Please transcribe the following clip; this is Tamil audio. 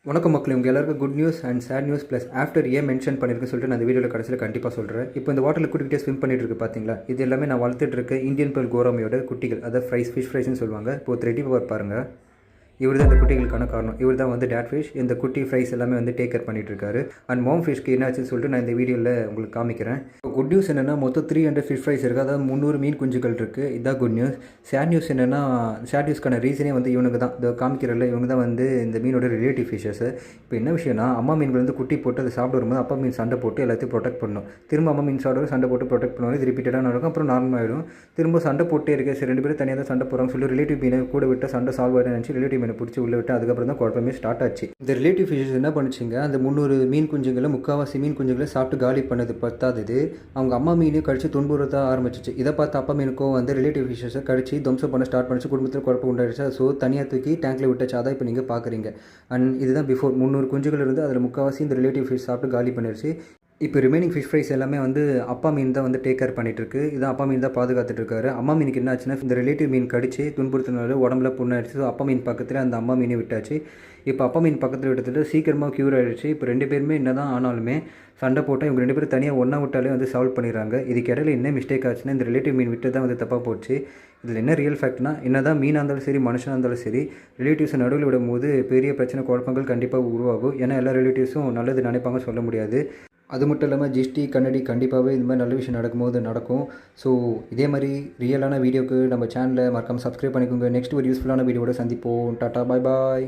வணக்கம் மக்களே, உங்கள் எல்லாருக்கும் good news and sad news plus after ஏன் மென்ஷன் பண்ணியிருக்கேன்னு சொல்லிட்டு நான் இந்த வீடியோவில் கடைசியில் கண்டிப்பாக சொல்கிறேன். இப்போ இந்த வாட்டரில் குட்டிக்கிட்டே ஸ்விம் பண்ணிட்டு இருக்கு பார்த்தீங்களா, இது எல்லாமே நான் வளர்த்துட்டு இருக்க இந்தியன் பெல் கோராமியோட குட்டிகள், அதாவது ஃபிஷ் ஃப்ரைஸ்னு சொல்லுவாங்க. இப்போ த்ரெட்டி பவர் பாருங்கள், இவர் தான் இந்த குட்டிகளுக்கான காரணம். இவர் தான் வந்து டேட் ஃபிஷ், இந்த குட்டி ஃப்ரைஸ் எல்லாமே வந்து டேக் கேர் பண்ணிட்டு இருக்காரு. அண்ட் மாம் ஃபிஷ்க்கு என்னாச்சுன்னு சொல்லிட்டு நான் இந்த வீடியோவில் உங்களுக்கு காமிக்கிறேன். இப்போ குட் நியூஸ் என்னென்னா, மொத்தம் 300 ஃபிஷ் ஃப்ரைஸ் இருக்குது, அதாவது 300 மீன் குஞ்சுகள் இருக்குது. இதான் குட் நியூஸ். சேட் நியூஸ் என்னென்னா, சேட் நியூஸ்க்கான ரீசனே வந்து இவனுக்கு தான், இந்த காமிக்கிறல இவங்க தான் வந்து இந்த மீனோட ரிலேட்டிவ் ஃபிஷஸ். இப்போ என்ன விஷயம்னா, அம்மா மீன்கள் வந்து குட்டி போட்டு அதை சாப்பிட வரும்போது அப்பா மீன் சண்டை போட்டு எல்லாத்தையும் ப்ரொடெக்ட் பண்ணும். திரும்ப அம்மா மீன் சாப்பிட சண்டை போட்டு ப்ரொடெக்ட் பண்ணுவாங்க. இது ரிப்பீட்டடாக நடக்கும். அப்புறம் நார்மல் ஆகிடும். திரும்ப சண்டை போட்டே இருக்கு. சரி, 2 பேரும் தனியாக தான் சண்டை போகிறாங்க சொல்லி ரிலேட்டிவ் மீனை கூட விட்டு சண்டை சால்வ் ஆகிடும் நினச்சி ரிலேட்டிவ் மீனை பிடிச்சி உள்ள விட்டு அதுக்கப்புறம் தான் குழப்பமே ஸ்டார்ட் ஆச்சு. இந்த ரிலேட்டிவ் ஃபிஷஸ் என்ன பண்ணிச்சுங்க, அந்த 300 மீன் குஞ்சுகளை முக்கால்வாசி மீன் குஞ்சுகளை சாப்பிட்டு காலி பண்ணது பத்தாதது, அவங்க அம்மா மீனையும் கடிச்சு துன்புறுத்த ஆரம்பிச்சிச்சு. இதை பார்த்து அப்பா மீனுக்கும் வந்து ரிலேட்டிவ் ஃபிஷஸை கடிச்சு துவம்சம் பண்ண ஸ்டார்ட் பண்ணிச்சு. குடும்பத்தில் குழப்பம் உண்டாயிடுச்சு. ஸோ தனியாக தூக்கி டேங்க்கில் விட்டுச்சு. அதான் இப்போ நீங்கள் பார்க்குறீங்க. அண்ட் இதுதான் பிஃபோர் 300 குஞ்சுகள் இருந்து அதில் முக்கால்வாசி இந்த ரிலேட்டிவ் ஃபிஷ் சாப்பிட்டு காலி பண்ணிடுச்சு. இப்போ ரிமைனிங் ஃபிஷ் ஃப்ரைஸ் எல்லாமே வந்து அப்பா மீன் தான் வந்து டேக் கேர் பண்ணிகிட்ருக்கு. இதான் அப்பா மீன் தான் பாதுகாத்துட்டு இருக்காரு. அம்மா மீனுக்கு என்ன ஆச்சுன்னா, இந்த ரிலேட்டிவ் மீன் கடிச்சு துன்புறுத்தினால உடம்புல புண்ணாயிடுச்சு. ஸோ அப்பா மீன் பக்கத்தில் அந்த அம்மா மீனை விட்டாச்சு. இப்போ அப்பா மீன் பக்கத்தில் விட்டதுட்டு சீக்கிரமாக க்யூர் ஆகிடுச்சு. இப்போ 2 பேருமே என்ன தான் ஆனாலுமே சண்டை போட்டால் இவங்க 2 பேரும் தனியாக ஒன்றா விட்டாலே வந்து சால்வ் பண்ணிடுறாங்க. இதுக்கு இடையில என்ன மிஸ்டேக் ஆச்சுன்னா, இந்த ரிலேட்டிவ் மீன் விட்டு தான் வந்து தப்பாக போச்சு. இதில் என்ன ரியல் ஃபேக்ட்னா, என்ன தான் மீனாக இருந்தாலும் சரி மனுஷனாக இருந்தாலும் சரி, ரிலேட்டிவ்ஸை நடுவில் விடும்போது பெரிய பிரச்சனை குழப்பங்கள் கண்டிப்பாக உருவாகும். ஏன்னா எல்லா ரிலேட்டிவ்ஸும் நல்லது நினைப்பாங்க, சொல்ல முடியாது. அது மட்டும் இல்லாமல் ஜிஸ்டி கன்னடி கண்டிப்பாகவே இந்த மாதிரி நல்ல விஷயம் நடக்கும்போது நடக்கும். ஸோ இதே மாதிரி ரியலான வீடியோக்கு நம்ம சேனலை மறக்காமல் சப்ஸ்கிரைப் பண்ணிக்கோங்க. நெக்ஸ்ட் ஒரு யூஸ்ஃபுல்லான வீடியோட சந்திப்போம். டாட்டா, பாய் பாய்.